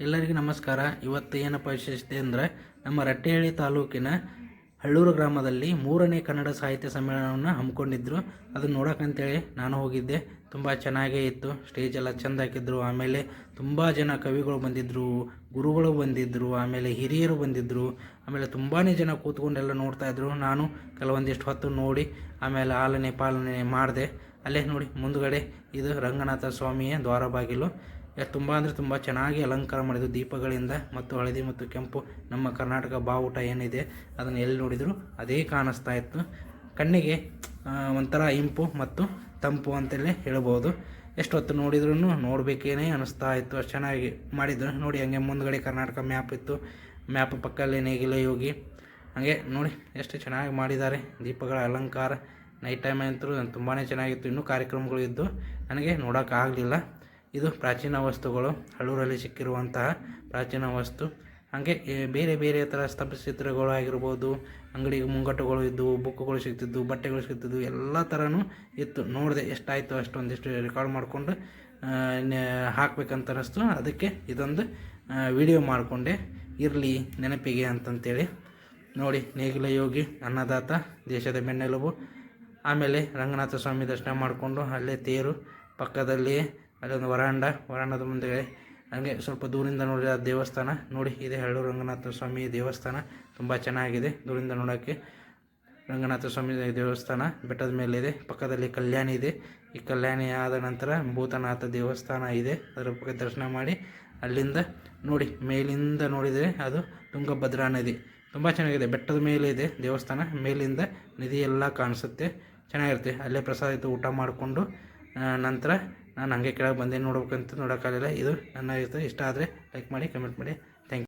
ಎಲ್ಲರಿಗೂ ನಮಸ್ಕಾರ. ಇವತ್ತು ಏನಪ್ಪ ವಿಶೇಷತೆ ಅಂದರೆ ನಮ್ಮ ರಟ್ಟೆಹಳ್ಳಿ ತಾಲೂಕಿನ ಹಳ್ಳೂರು ಗ್ರಾಮದಲ್ಲಿ 3ನೇ ಕನ್ನಡ ಸಾಹಿತ್ಯ ಸಮ್ಮೇಳನವನ್ನು ಹಮ್ಮಿಕೊಂಡಿದ್ರು. ಅದನ್ನು ನೋಡೋಕ್ಕಂತೇಳಿ ನಾನು ಹೋಗಿದ್ದೆ. ತುಂಬ ಚೆನ್ನಾಗೇ ಇತ್ತು. ಸ್ಟೇಜ್ ಎಲ್ಲ ಚೆಂದ ಹಾಕಿದ್ರು. ಆಮೇಲೆ ತುಂಬ ಜನ ಕವಿಗಳು ಬಂದಿದ್ದರು, ಗುರುಗಳು ಬಂದಿದ್ದರು, ಆಮೇಲೆ ಹಿರಿಯರು ಬಂದಿದ್ದರು. ಆಮೇಲೆ ತುಂಬಾ ಜನ ಕೂತ್ಕೊಂಡೆಲ್ಲ ನೋಡ್ತಾಯಿದ್ರು. ನಾನು ಕೆಲವೊಂದಿಷ್ಟು ಹೊತ್ತು ನೋಡಿ ಆಮೇಲೆ ಆಲನೆ ಪಾಲನೆ ಮಾಡಿದೆ. ಅಲ್ಲೇ ನೋಡಿ ಮುಂದುಗಡೆ ಇದು ರಂಗನಾಥ ಸ್ವಾಮಿಯ ದ್ವಾರ ಬಾಗಿಲು. ತುಂಬ ಅಂದರೆ ತುಂಬ ಚೆನ್ನಾಗಿ ಅಲಂಕಾರ ಮಾಡಿದ್ದು ದೀಪಗಳಿಂದ ಮತ್ತು ಹಳದಿ ಮತ್ತು ಕೆಂಪು ನಮ್ಮ ಕರ್ನಾಟಕ ಬಾವುಟ ಏನಿದೆ ಅದನ್ನು ಎಲ್ಲಿ ನೋಡಿದರೂ ಅದೇ ಕಾಣಿಸ್ತಾ ಇತ್ತು. ಕಣ್ಣಿಗೆ ಒಂಥರ ಇಂಪು ಮತ್ತು ತಂಪು ಅಂತಲೇ ಹೇಳ್ಬೋದು. ಎಷ್ಟು ಹೊತ್ತು ನೋಡಿದ್ರೂ ನೋಡಬೇಕೇನೆ ಅನ್ನಿಸ್ತಾ ಇತ್ತು. ಅಷ್ಟು ಚೆನ್ನಾಗಿ ಮಾಡಿದ್ರು ನೋಡಿ. ಹಂಗೆ ಮುಂದ್ಗಡೆ ಕರ್ನಾಟಕ ಮ್ಯಾಪ್ ಇತ್ತು. ಮ್ಯಾಪ್ ಪಕ್ಕದಲ್ಲಿ ನೇಗಿಲ ಯೋಗಿ. ಹಾಗೆ ನೋಡಿ ಎಷ್ಟು ಚೆನ್ನಾಗಿ ಮಾಡಿದ್ದಾರೆ. ದೀಪಗಳ ಅಲಂಕಾರ ನೈಟ್ ಟೈಮ್ ಅಂತೂ ತುಂಬಾ ಚೆನ್ನಾಗಿತ್ತು. ಇನ್ನೂ ಕಾರ್ಯಕ್ರಮಗಳು ಇದ್ದು ನನಗೆ ನೋಡೋಕ್ಕಾಗಲಿಲ್ಲ. ಇದು ಪ್ರಾಚೀನ ವಸ್ತುಗಳು, ಹಳ್ಳೂರಲ್ಲಿ ಸಿಕ್ಕಿರುವಂತಹ ಪ್ರಾಚೀನ ವಸ್ತು. ಹಾಗೆ ಬೇರೆ ಬೇರೆ ಥರ ಸ್ತಂಭಚಿತ್ರಗಳು ಆಗಿರ್ಬೋದು, ಅಂಗಡಿ ಮುಂಗಟ್ಟುಗಳು ಇದ್ದವು, ಬುಕ್ಗಳು ಸಿಗ್ತಿದ್ವು, ಬಟ್ಟೆಗಳು ಸಿಗ್ತಿದ್ವು, ಎಲ್ಲ ಥರನೂ ಇತ್ತು. ನೋಡಿದೆ, ಎಷ್ಟಾಯಿತು ಅಷ್ಟೊಂದಿಷ್ಟು ರೆಕಾರ್ಡ್ ಮಾಡಿಕೊಂಡು ಹಾಕ್ಬೇಕಂತ ಅನ್ನಿಸ್ತು. ಅದಕ್ಕೆ ಇದೊಂದು ವಿಡಿಯೋ ಮಾಡಿಕೊಂಡೆ, ಇರಲಿ ನೆನಪಿಗೆ ಅಂತಂತೇಳಿ. ನೋಡಿ, ನೇಗಿಲ ಯೋಗಿ, ಅನ್ನದಾತ, ದೇಶದ ಬೆನ್ನೆಲುಬು. ಆಮೇಲೆ ರಂಗನಾಥ ಸ್ವಾಮಿ ದರ್ಶನ ಮಾಡಿಕೊಂಡು ಅಲ್ಲೇ ತೇರು, ಪಕ್ಕದಲ್ಲಿಯೇ ಅಲ್ಲೊಂದು ವರಾಂಡದ ಮುಂದೆ ಹಾಗೆ ಸ್ವಲ್ಪ ದೂರಿಂದ ನೋಡಿದ ದೇವಸ್ಥಾನ. ನೋಡಿ, ಇದೆ ಹಳ್ಳೂರು ರಂಗನಾಥ ಸ್ವಾಮಿ ದೇವಸ್ಥಾನ. ತುಂಬ ಚೆನ್ನಾಗಿದೆ ದೂರಿಂದ ನೋಡೋಕ್ಕೆ. ರಂಗನಾಥ ಸ್ವಾಮಿ ದೇವಸ್ಥಾನ ಬೆಟ್ಟದ ಮೇಲಿದೆ. ಪಕ್ಕದಲ್ಲಿ ಕಲ್ಯಾಣಿ ಇದೆ. ಈ ಕಲ್ಯಾಣಿ ಆದ ನಂತರ ಭೂತನಾಥ ದೇವಸ್ಥಾನ ಇದೆ. ಅದರ ಪಕ್ಕ ದರ್ಶನ ಮಾಡಿ ಅಲ್ಲಿಂದ ನೋಡಿ, ಮೇಲಿಂದ ನೋಡಿದರೆ ಅದು ತುಂಗಭದ್ರಾ ನದಿ. ತುಂಬ ಚೆನ್ನಾಗಿದೆ. ಬೆಟ್ಟದ ಮೇಲೆ ಇದೆ ದೇವಸ್ಥಾನ. ಮೇಲಿಂದ ನದಿ ಎಲ್ಲ ಕಾಣಿಸುತ್ತೆ. ಚೆನ್ನಾಗಿರುತ್ತೆ. ಅಲ್ಲೇ ಪ್ರಸಾದ ಇತ್ತು. ಊಟ ಮಾಡಿಕೊಂಡು ನಂತರ ನಾನು ಹಾಗೆ ಕೆಳಗೆ ಬಂದೆ. ನೋಡ್ಬೇಕಂತ ನೋಡೋಕ್ಕಾಗಲಿಲ್ಲ. ಇದು ನನ್ನ ಇಷ್ಟ ಆದರೆ ಲೈಕ್ ಮಾಡಿ, ಕಮೆಂಟ್ ಮಾಡಿ. Thank you.